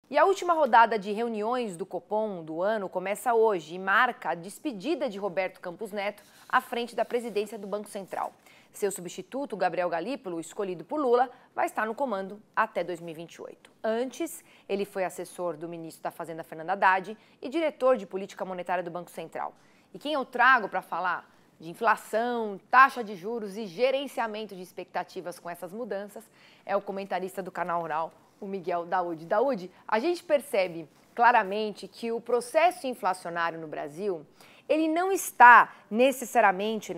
E a última rodada de reuniões do Copom do ano começa hoje e marca a despedida de Roberto Campos Neto à frente da presidência do Banco Central. Seu substituto, Gabriel Galípolo, escolhido por Lula, vai estar no comando até 2028. Antes, ele foi assessor do ministro da Fazenda, Fernando Haddad, e diretor de política monetária do Banco Central. E quem eu trago para falar de inflação, taxa de juros e gerenciamento de expectativas com essas mudanças é o comentarista do Canal Rural, o Miguel Daoud. Daoud, a gente percebe claramente que o processo inflacionário no Brasil, ele não está necessariamente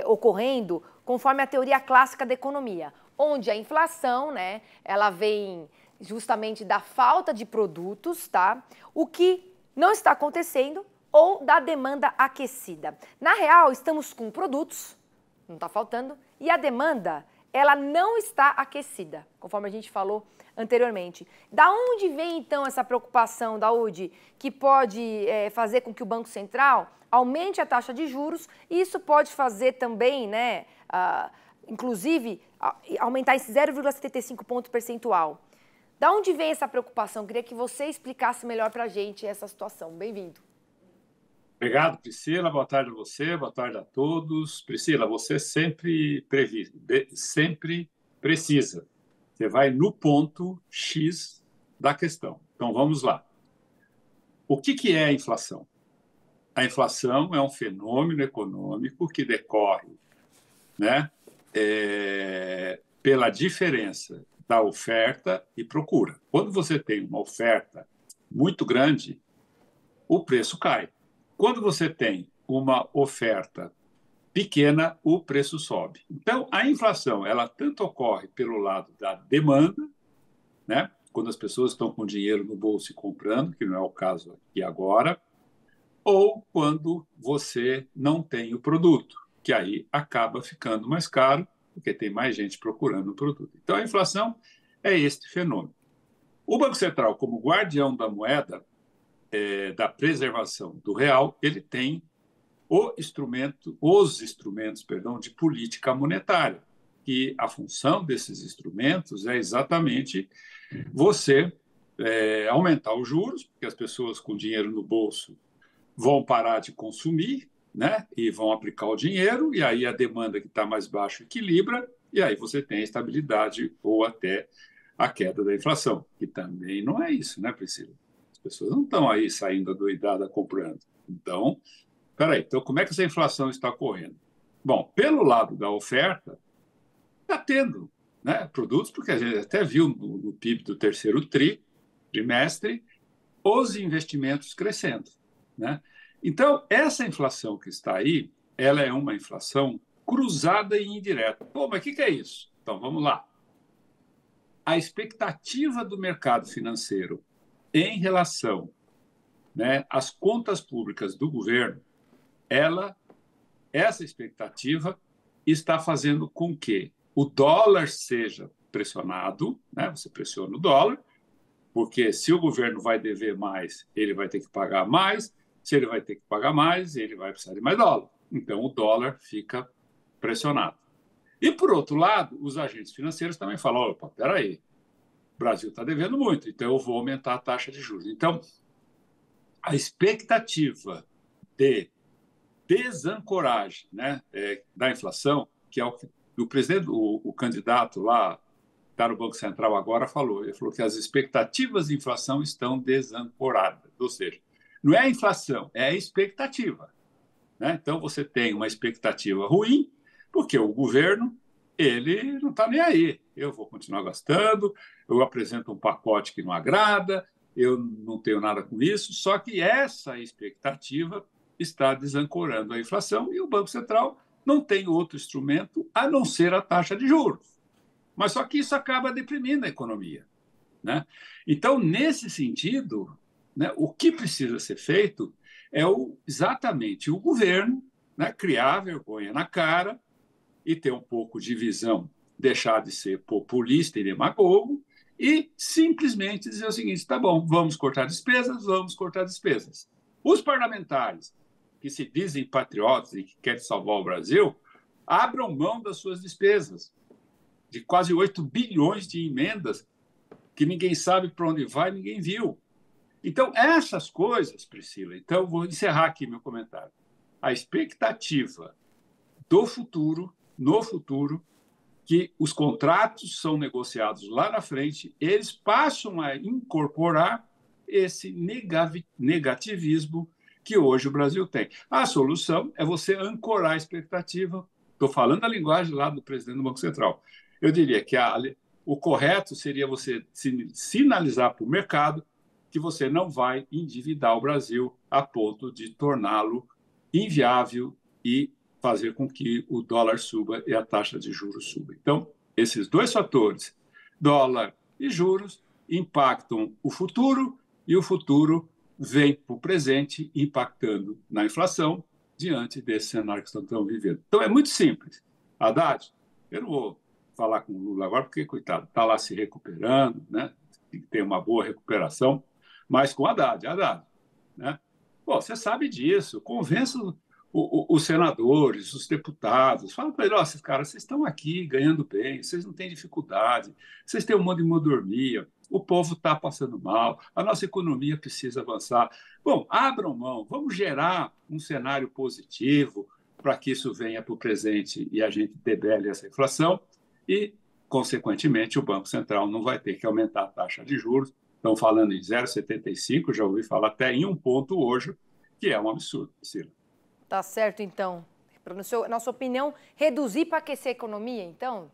ocorrendo conforme a teoria clássica da economia, onde a inflação, ela vem justamente da falta de produtos, tá? O que não está acontecendo ou da demanda aquecida. Na real, estamos com produtos, não está faltando, e a demanda, ela não está aquecida, conforme a gente falou anteriormente. Da onde vem, então, essa preocupação, Daoud, que pode fazer com que o Banco Central aumente a taxa de juros, e isso pode fazer também, inclusive, aumentar esse 0,75 ponto percentual. Da onde vem essa preocupação? Queria que você explicasse melhor para a gente essa situação. Bem-vindo. Obrigado, Priscila. Boa tarde a você, boa tarde a todos. Priscila, você sempre precisa. Você vai no ponto X da questão. Então, vamos lá. O que é a inflação? A inflação é um fenômeno econômico que decorre pela diferença da oferta e procura. Quando você tem uma oferta muito grande, o preço cai. Quando você tem uma oferta pequena, o preço sobe. Então, a inflação, ela tanto ocorre pelo lado da demanda, quando as pessoas estão com dinheiro no bolso e comprando, que não é o caso aqui agora, ou quando você não tem o produto, que aí acaba ficando mais caro, porque tem mais gente procurando o produto. Então, a inflação é este fenômeno. O Banco Central, como guardião da moeda, da preservação do real, ele tem os instrumentos de política monetária, que a função desses instrumentos é exatamente você aumentar os juros, porque as pessoas com dinheiro no bolso vão parar de consumir, e vão aplicar o dinheiro, e aí a demanda que está mais baixa equilibra, e aí você tem a estabilidade ou até a queda da inflação, que também não é isso, Priscila? As pessoas não estão aí saindo adoidada comprando. Então, então como é que essa inflação está ocorrendo? Bom, pelo lado da oferta, está tendo produtos, porque a gente até viu no PIB do terceiro trimestre os investimentos crescendo. Então, essa inflação que está aí, ela é uma inflação cruzada e indireta. Pô, mas o que é isso? Então, vamos lá. A expectativa do mercado financeiro em relação às contas públicas do governo, essa expectativa está fazendo com que o dólar seja pressionado, você pressiona o dólar, porque se o governo vai dever mais, ele vai ter que pagar mais, se ele vai ter que pagar mais, ele vai precisar de mais dólar. Então, o dólar fica pressionado. E, por outro lado, os agentes financeiros também falam, opa, espera aí, o Brasil está devendo muito, então eu vou aumentar a taxa de juros. Então, a expectativa de desancoragem da inflação, que é o que o presidente, o candidato lá, está no Banco Central agora, ele falou que as expectativas de inflação estão desancoradas, ou seja, não é a inflação, é a expectativa. Então, você tem uma expectativa ruim, porque o governo ele não está nem aí. Eu vou continuar gastando, eu apresento um pacote que não agrada, eu não tenho nada com isso, só que essa expectativa está desancorando a inflação e o Banco Central não tem outro instrumento a não ser a taxa de juros. Mas só que isso acaba deprimindo a economia. Então, nesse sentido, o que precisa ser feito é exatamente o governo criar vergonha na cara e ter um pouco de visão, deixar de ser populista e demagogo e simplesmente dizer o seguinte, tá bom, vamos cortar despesas. Os parlamentares que se dizem patriotas e que querem salvar o Brasil, abram mão das suas despesas, de quase 8 bilhões de emendas que ninguém sabe para onde vai, ninguém viu. Então, essas coisas, Priscila, então vou encerrar aqui meu comentário. A expectativa do futuro, no futuro, que os contratos são negociados lá na frente, eles passam a incorporar esse negativismo que hoje o Brasil tem. A solução é você ancorar a expectativa. Estou falando a linguagem lá do presidente do Banco Central. Eu diria que o correto seria você sinalizar para o mercado que você não vai endividar o Brasil a ponto de torná-lo inviável e fazer com que o dólar suba e a taxa de juros suba. Então, esses dois fatores, dólar e juros, impactam o futuro e o futuro vem para o presente, impactando na inflação diante desse cenário que estamos vivendo. Então, é muito simples. Haddad, eu não vou falar com o Lula agora, porque, coitado, está lá se recuperando, né? Tem uma boa recuperação, mas com Haddad, né? Pô, você sabe disso, convença os senadores, os deputados, fala para eles, esses caras, vocês estão aqui ganhando bem, vocês não têm dificuldade, vocês têm um monte de mordomia, o povo está passando mal, a nossa economia precisa avançar. Bom, abram mão, vamos gerar um cenário positivo para que isso venha para o presente e a gente debele essa inflação e, consequentemente, o Banco Central não vai ter que aumentar a taxa de juros. Estão falando em 0,75, já ouvi falar até em 1 ponto hoje, que é um absurdo, Priscila. Tá certo, então. Na sua opinião, reduzir para aquecer a economia, então?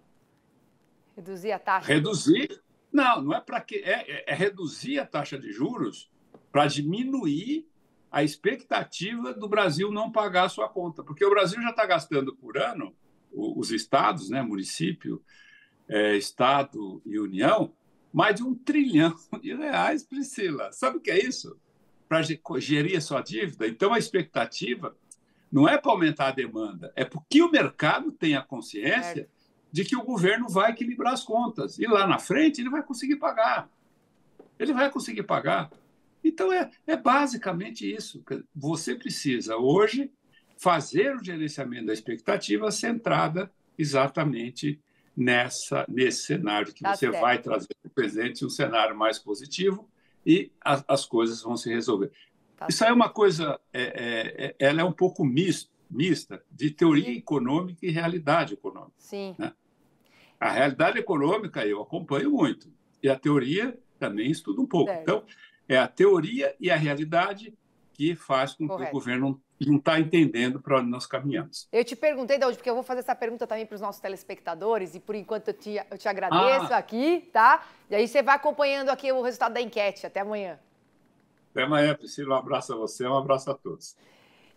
Reduzir a taxa? Reduzir? Não é para que. É reduzir a taxa de juros para diminuir a expectativa do Brasil não pagar a sua conta. Porque o Brasil já está gastando por ano, os estados, né, município, Estado e União, mais de R$1 trilhão, Priscila. Sabe o que é isso? Para gerir a sua dívida. Então, a expectativa não é para aumentar a demanda, é porque o mercado tem a consciência de que o governo vai equilibrar as contas. E lá na frente ele vai conseguir pagar. Ele vai conseguir pagar. Então, é basicamente isso. Você precisa, hoje, fazer o gerenciamento da expectativa centrada exatamente nesse cenário que você vai trazer para o presente, um cenário mais positivo, e as coisas vão se resolver. Isso aí é uma coisa, ela é um pouco mista de teoria econômica e realidade econômica. Sim. Né? A realidade econômica eu acompanho muito, e a teoria também estudo um pouco. Então, é a teoria e a realidade que faz com que o governo não está entendendo para onde nós caminhamos. Eu te perguntei, Daúde, porque eu vou fazer essa pergunta também para os nossos telespectadores, e por enquanto eu te agradeço aqui, tá? E aí você vai acompanhando aqui o resultado da enquete. Até amanhã. Até amanhã, Priscila. Um abraço a você, um abraço a todos.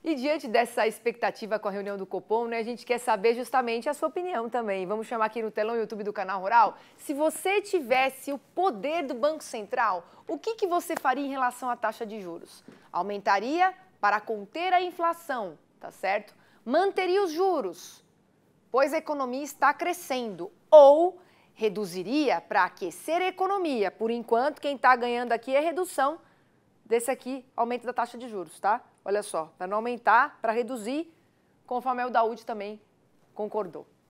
E diante dessa expectativa com a reunião do Copom, né, a gente quer saber justamente a sua opinião também. Vamos chamar aqui no telão YouTube do Canal Rural. Se você tivesse o poder do Banco Central, o que você faria em relação à taxa de juros? Aumentaria para conter a inflação, tá certo? Manteria os juros, pois a economia está crescendo. Ou reduziria para aquecer a economia. Por enquanto, quem está ganhando aqui é redução desse aqui, aumento da taxa de juros, tá? Olha só, para não aumentar, para reduzir, conforme o Daúde também concordou.